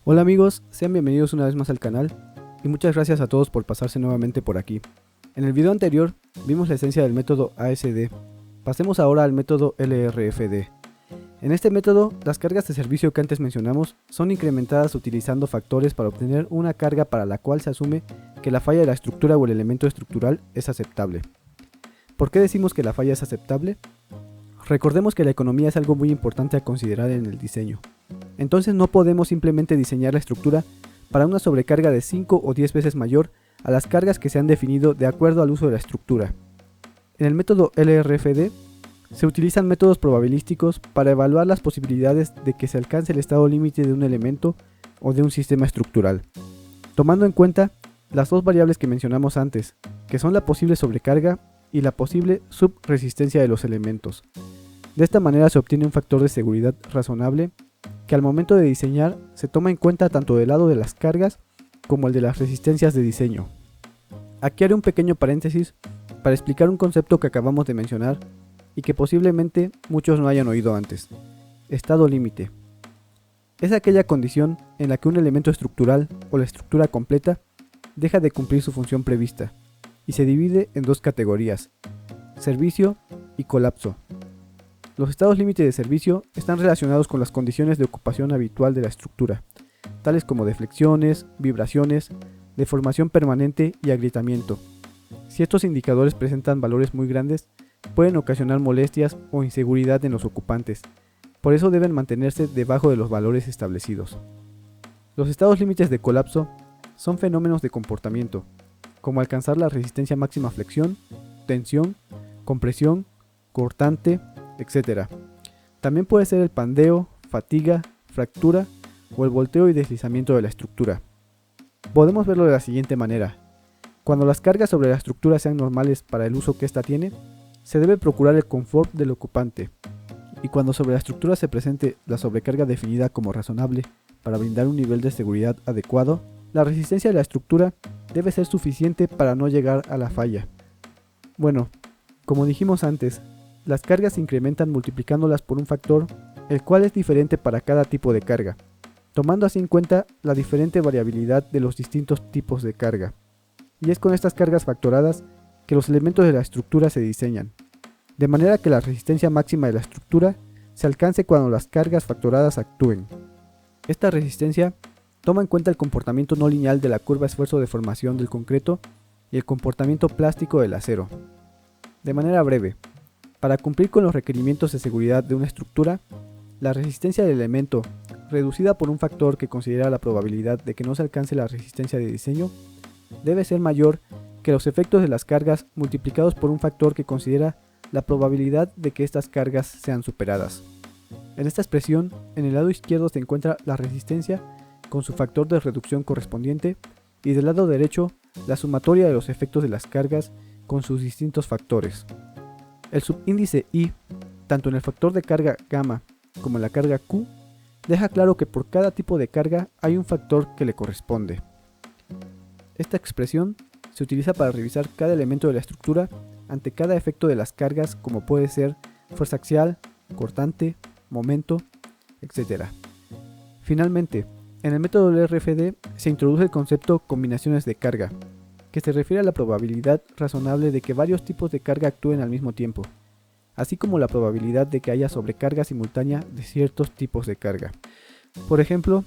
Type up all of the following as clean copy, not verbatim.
Hola amigos, sean bienvenidos una vez más al canal y muchas gracias a todos por pasarse nuevamente por aquí. En el video anterior vimos la esencia del método ASD, pasemos ahora al método LRFD. En este método, las cargas de servicio que antes mencionamos son incrementadas utilizando factores para obtener una carga para la cual se asume que la falla de la estructura o el elemento estructural es aceptable. ¿Por qué decimos que la falla es aceptable? Recordemos que la economía es algo muy importante a considerar en el diseño. Entonces no podemos simplemente diseñar la estructura para una sobrecarga de 5 o 10 veces mayor a las cargas que se han definido de acuerdo al uso de la estructura. En el método LRFD se utilizan métodos probabilísticos para evaluar las posibilidades de que se alcance el estado límite de un elemento o de un sistema estructural, tomando en cuenta las dos variables que mencionamos antes, que son la posible sobrecarga y la posible subresistencia de los elementos. De esta manera se obtiene un factor de seguridad razonable que al momento de diseñar se toma en cuenta tanto del lado de las cargas como el de las resistencias de diseño. Aquí haré un pequeño paréntesis para explicar un concepto que acabamos de mencionar y que posiblemente muchos no hayan oído antes. Estado límite. Es aquella condición en la que un elemento estructural o la estructura completa deja de cumplir su función prevista y se divide en dos categorías: servicio y colapso. Los estados límite de servicio están relacionados con las condiciones de ocupación habitual de la estructura, tales como deflexiones, vibraciones, deformación permanente y agrietamiento. Si estos indicadores presentan valores muy grandes, pueden ocasionar molestias o inseguridad en los ocupantes, por eso deben mantenerse debajo de los valores establecidos. Los estados límites de colapso son fenómenos de comportamiento, como alcanzar la resistencia máxima a flexión, tensión, compresión, cortante, etc. También puede ser el pandeo, fatiga, fractura o el volteo y deslizamiento de la estructura. Podemos verlo de la siguiente manera. Cuando las cargas sobre la estructura sean normales para el uso que ésta tiene, se debe procurar el confort del ocupante, y cuando sobre la estructura se presente la sobrecarga definida como razonable para brindar un nivel de seguridad adecuado, la resistencia de la estructura debe ser suficiente para no llegar a la falla. Bueno, como dijimos antes, las cargas se incrementan multiplicándolas por un factor, el cual es diferente para cada tipo de carga, tomando así en cuenta la diferente variabilidad de los distintos tipos de carga. Y es con estas cargas factoradas que los elementos de la estructura se diseñan, de manera que la resistencia máxima de la estructura se alcance cuando las cargas factoradas actúen. Esta resistencia toma en cuenta el comportamiento no lineal de la curva esfuerzo de formación del concreto y el comportamiento plástico del acero. De manera breve, para cumplir con los requerimientos de seguridad de una estructura, la resistencia del elemento, reducida por un factor que considera la probabilidad de que no se alcance la resistencia de diseño, debe ser mayor que los efectos de las cargas multiplicados por un factor que considera la probabilidad de que estas cargas sean superadas. En esta expresión, en el lado izquierdo se encuentra la resistencia con su factor de reducción correspondiente y del lado derecho la sumatoria de los efectos de las cargas con sus distintos factores. El subíndice I, tanto en el factor de carga gamma como en la carga Q, deja claro que por cada tipo de carga hay un factor que le corresponde. Esta expresión se utiliza para revisar cada elemento de la estructura ante cada efecto de las cargas, como puede ser fuerza axial, cortante, momento, etc. Finalmente, en el método LRFD se introduce el concepto combinaciones de carga, que se refiere a la probabilidad razonable de que varios tipos de carga actúen al mismo tiempo, así como la probabilidad de que haya sobrecarga simultánea de ciertos tipos de carga. Por ejemplo,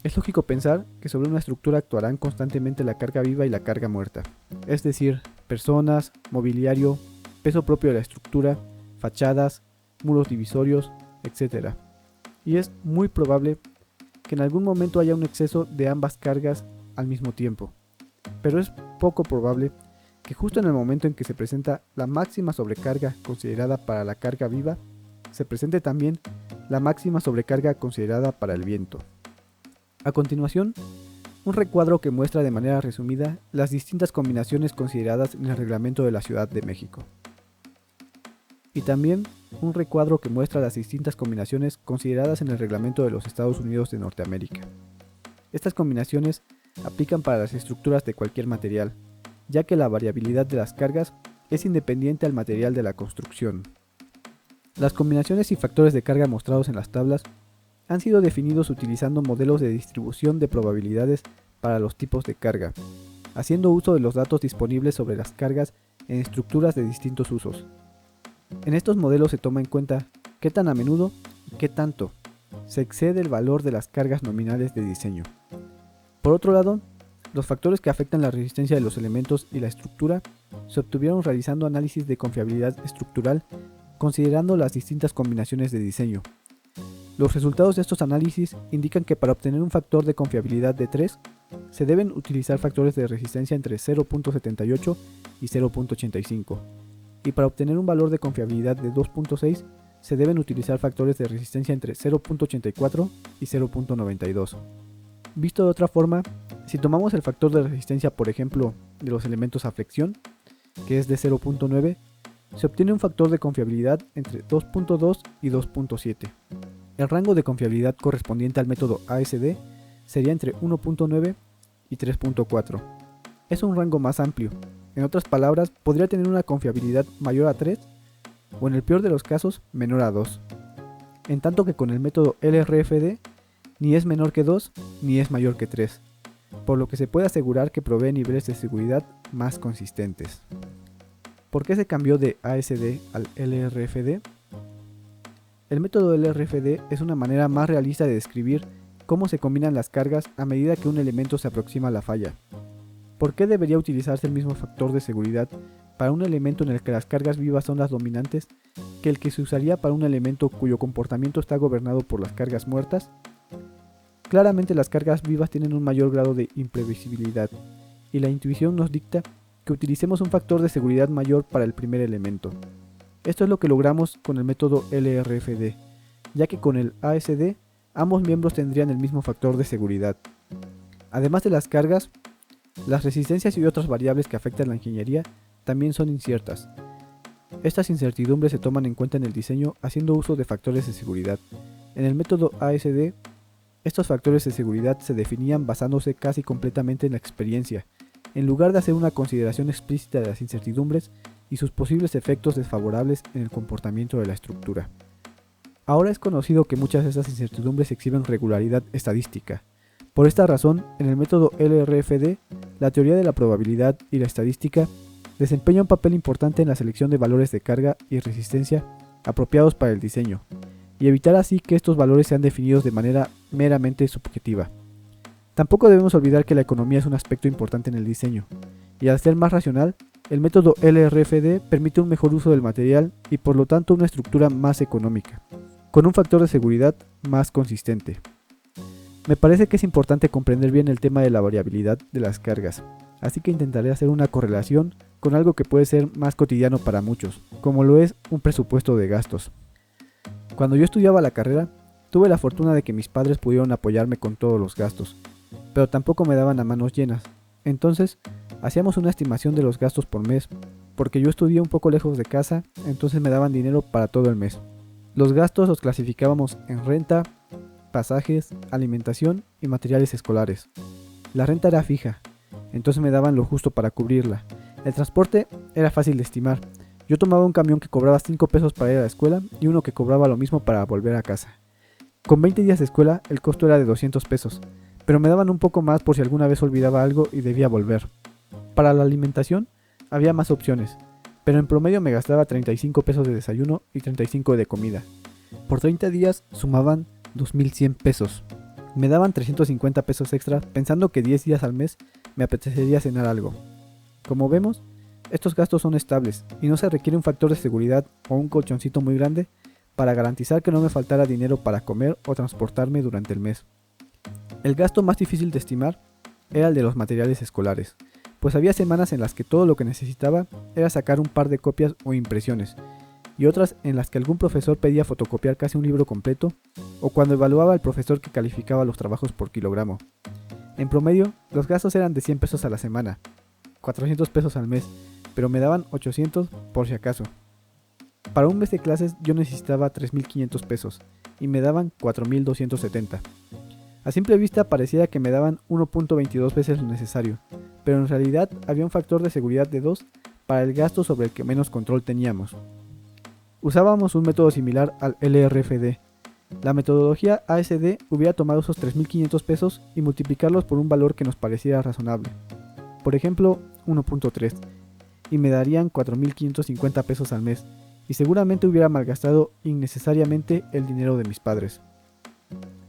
es lógico pensar que sobre una estructura actuarán constantemente la carga viva y la carga muerta, es decir, personas, mobiliario, peso propio de la estructura, fachadas, muros divisorios, etc. Y es muy probable que en algún momento haya un exceso de ambas cargas al mismo tiempo, pero es poco probable que justo en el momento en que se presenta la máxima sobrecarga considerada para la carga viva, se presente también la máxima sobrecarga considerada para el viento. A continuación, un recuadro que muestra de manera resumida las distintas combinaciones consideradas en el reglamento de la Ciudad de México. Y también un recuadro que muestra las distintas combinaciones consideradas en el reglamento de los Estados Unidos de Norteamérica. Estas combinaciones aplican para las estructuras de cualquier material, ya que la variabilidad de las cargas es independiente al material de la construcción. Las combinaciones y factores de carga mostrados en las tablas han sido definidos utilizando modelos de distribución de probabilidades para los tipos de carga, haciendo uso de los datos disponibles sobre las cargas en estructuras de distintos usos. En estos modelos se toma en cuenta qué tan a menudo y qué tanto se excede el valor de las cargas nominales de diseño. Por otro lado, los factores que afectan la resistencia de los elementos y la estructura se obtuvieron realizando análisis de confiabilidad estructural considerando las distintas combinaciones de diseño. Los resultados de estos análisis indican que para obtener un factor de confiabilidad de 3, se deben utilizar factores de resistencia entre 0.78 y 0.85, y para obtener un valor de confiabilidad de 2.6, se deben utilizar factores de resistencia entre 0.84 y 0.92. Visto de otra forma, si tomamos el factor de resistencia, por ejemplo, de los elementos a flexión, que es de 0.9, se obtiene un factor de confiabilidad entre 2.2 y 2.7. El rango de confiabilidad correspondiente al método ASD sería entre 1.9 y 3.4. Es un rango más amplio. En otras palabras, podría tener una confiabilidad mayor a 3 o en el peor de los casos menor a 2. En tanto que con el método LRFD ni es menor que 2 ni es mayor que 3, por lo que se puede asegurar que provee niveles de seguridad más consistentes. ¿Por qué se cambió de ASD al LRFD? El método LRFD es una manera más realista de describir cómo se combinan las cargas a medida que un elemento se aproxima a la falla. ¿Por qué debería utilizarse el mismo factor de seguridad para un elemento en el que las cargas vivas son las dominantes que el que se usaría para un elemento cuyo comportamiento está gobernado por las cargas muertas? Claramente las cargas vivas tienen un mayor grado de imprevisibilidad, y la intuición nos dicta que utilicemos un factor de seguridad mayor para el primer elemento. Esto es lo que logramos con el método LRFD, ya que con el ASD ambos miembros tendrían el mismo factor de seguridad. Además de las cargas, las resistencias y otras variables que afectan la ingeniería también son inciertas. Estas incertidumbres se toman en cuenta en el diseño haciendo uso de factores de seguridad. En el método ASD, estos factores de seguridad se definían basándose casi completamente en la experiencia, en lugar de hacer una consideración explícita de las incertidumbres y sus posibles efectos desfavorables en el comportamiento de la estructura. Ahora es conocido que muchas de estas incertidumbres exhiben regularidad estadística. Por esta razón, en el método LRFD, la teoría de la probabilidad y la estadística desempeña un papel importante en la selección de valores de carga y resistencia apropiados para el diseño, y evitar así que estos valores sean definidos de manera meramente subjetiva. Tampoco debemos olvidar que la economía es un aspecto importante en el diseño, y al ser más racional, el método LRFD permite un mejor uso del material y por lo tanto una estructura más económica, con un factor de seguridad más consistente. Me parece que es importante comprender bien el tema de la variabilidad de las cargas, así que intentaré hacer una correlación con algo que puede ser más cotidiano para muchos, como lo es un presupuesto de gastos. Cuando yo estudiaba la carrera, tuve la fortuna de que mis padres pudieron apoyarme con todos los gastos, pero tampoco me daban a manos llenas. Entonces, hacíamos una estimación de los gastos por mes, porque yo estudié un poco lejos de casa, entonces me daban dinero para todo el mes. Los gastos los clasificábamos en renta, pasajes, alimentación y materiales escolares. La renta era fija, entonces me daban lo justo para cubrirla. El transporte era fácil de estimar. Yo tomaba un camión que cobraba 5 pesos para ir a la escuela y uno que cobraba lo mismo para volver a casa. Con 20 días de escuela el costo era de 200 pesos, pero me daban un poco más por si alguna vez olvidaba algo y debía volver. Para la alimentación había más opciones, pero en promedio me gastaba 35 pesos de desayuno y 35 de comida. Por 30 días sumaban 2.100 pesos. Me daban 350 pesos extra pensando que 10 días al mes me apetecería cenar algo. Como vemos, estos gastos son estables y no se requiere un factor de seguridad o un colchoncito muy grande para garantizar que no me faltara dinero para comer o transportarme durante el mes. El gasto más difícil de estimar era el de los materiales escolares, pues había semanas en las que todo lo que necesitaba era sacar un par de copias o impresiones, y otras en las que algún profesor pedía fotocopiar casi un libro completo, o cuando evaluaba al profesor que calificaba los trabajos por kilogramo. En promedio, los gastos eran de 100 pesos a la semana, 400 pesos al mes, pero me daban 800 por si acaso. Para un mes de clases yo necesitaba 3.500 pesos, y me daban 4.270. A simple vista pareciera que me daban 1.22 veces lo necesario, pero en realidad había un factor de seguridad de 2 para el gasto sobre el que menos control teníamos. Usábamos un método similar al LRFD, La metodología ASD hubiera tomado esos 3.500 pesos y multiplicarlos por un valor que nos pareciera razonable. Por ejemplo, 1.3, y me darían 4.550 pesos al mes, y seguramente hubiera malgastado innecesariamente el dinero de mis padres.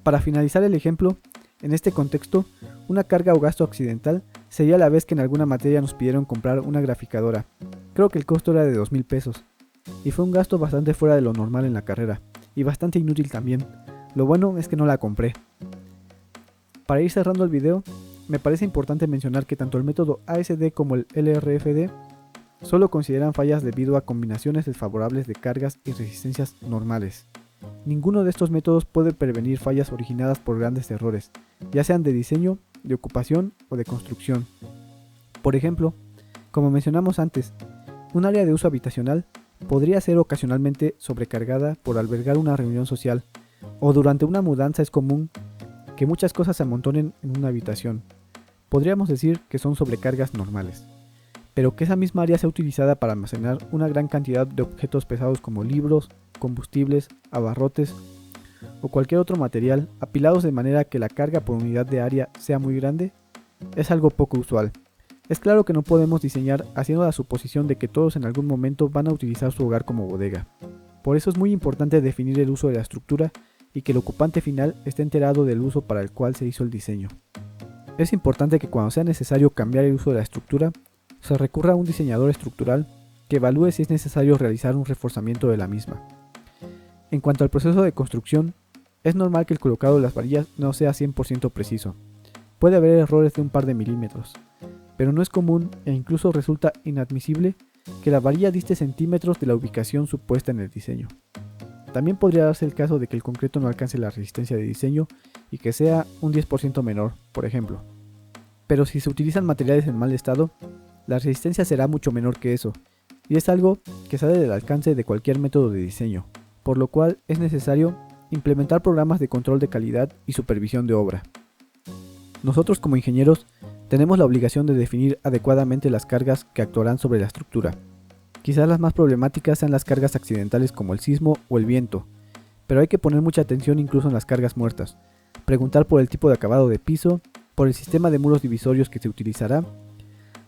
Para finalizar el ejemplo, en este contexto, una carga o gasto accidental sería la vez que en alguna materia nos pidieron comprar una graficadora. Creo que el costo era de 2.000 pesos, y fue un gasto bastante fuera de lo normal en la carrera, y bastante inútil también. Lo bueno es que no la compré. Para ir cerrando el video, me parece importante mencionar que tanto el método ASD como el LRFD solo consideran fallas debido a combinaciones desfavorables de cargas y resistencias normales. Ninguno de estos métodos puede prevenir fallas originadas por grandes errores, ya sean de diseño, de ocupación o de construcción. Por ejemplo, como mencionamos antes, un área de uso habitacional podría ser ocasionalmente sobrecargada por albergar una reunión social, o durante una mudanza es común que muchas cosas se amontonen en una habitación. Podríamos decir que son sobrecargas normales, pero que esa misma área sea utilizada para almacenar una gran cantidad de objetos pesados como libros, combustibles, abarrotes o cualquier otro material apilados de manera que la carga por unidad de área sea muy grande, es algo poco usual. Es claro que no podemos diseñar haciendo la suposición de que todos en algún momento van a utilizar su hogar como bodega. Por eso es muy importante definir el uso de la estructura y que el ocupante final esté enterado del uso para el cual se hizo el diseño. Es importante que cuando sea necesario cambiar el uso de la estructura, se recurra a un diseñador estructural que evalúe si es necesario realizar un reforzamiento de la misma. En cuanto al proceso de construcción, es normal que el colocado de las varillas no sea 100% preciso. Puede haber errores de un par de milímetros, pero no es común e incluso resulta inadmisible que la varilla diste centímetros de la ubicación supuesta en el diseño. También podría darse el caso de que el concreto no alcance la resistencia de diseño y que sea un 10% menor, por ejemplo. Pero si se utilizan materiales en mal estado, la resistencia será mucho menor que eso, y es algo que sale del alcance de cualquier método de diseño, por lo cual es necesario implementar programas de control de calidad y supervisión de obra. Nosotros como ingenieros tenemos la obligación de definir adecuadamente las cargas que actuarán sobre la estructura. Quizás las más problemáticas sean las cargas accidentales como el sismo o el viento, pero hay que poner mucha atención incluso en las cargas muertas, preguntar por el tipo de acabado de piso, por el sistema de muros divisorios que se utilizará,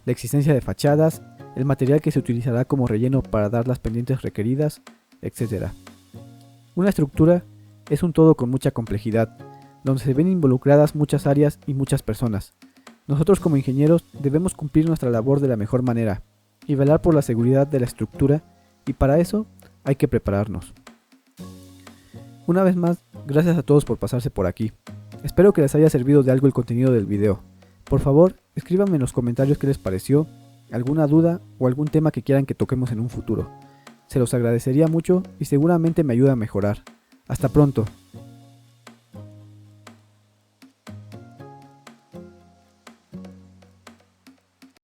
la existencia de fachadas, el material que se utilizará como relleno para dar las pendientes requeridas, etc. Una estructura es un todo con mucha complejidad, donde se ven involucradas muchas áreas y muchas personas. Nosotros como ingenieros debemos cumplir nuestra labor de la mejor manera y velar por la seguridad de la estructura, y para eso hay que prepararnos. Una vez más, gracias a todos por pasarse por aquí. Espero que les haya servido de algo el contenido del video. Por favor, escríbanme en los comentarios qué les pareció, alguna duda o algún tema que quieran que toquemos en un futuro. Se los agradecería mucho y seguramente me ayuda a mejorar. Hasta pronto.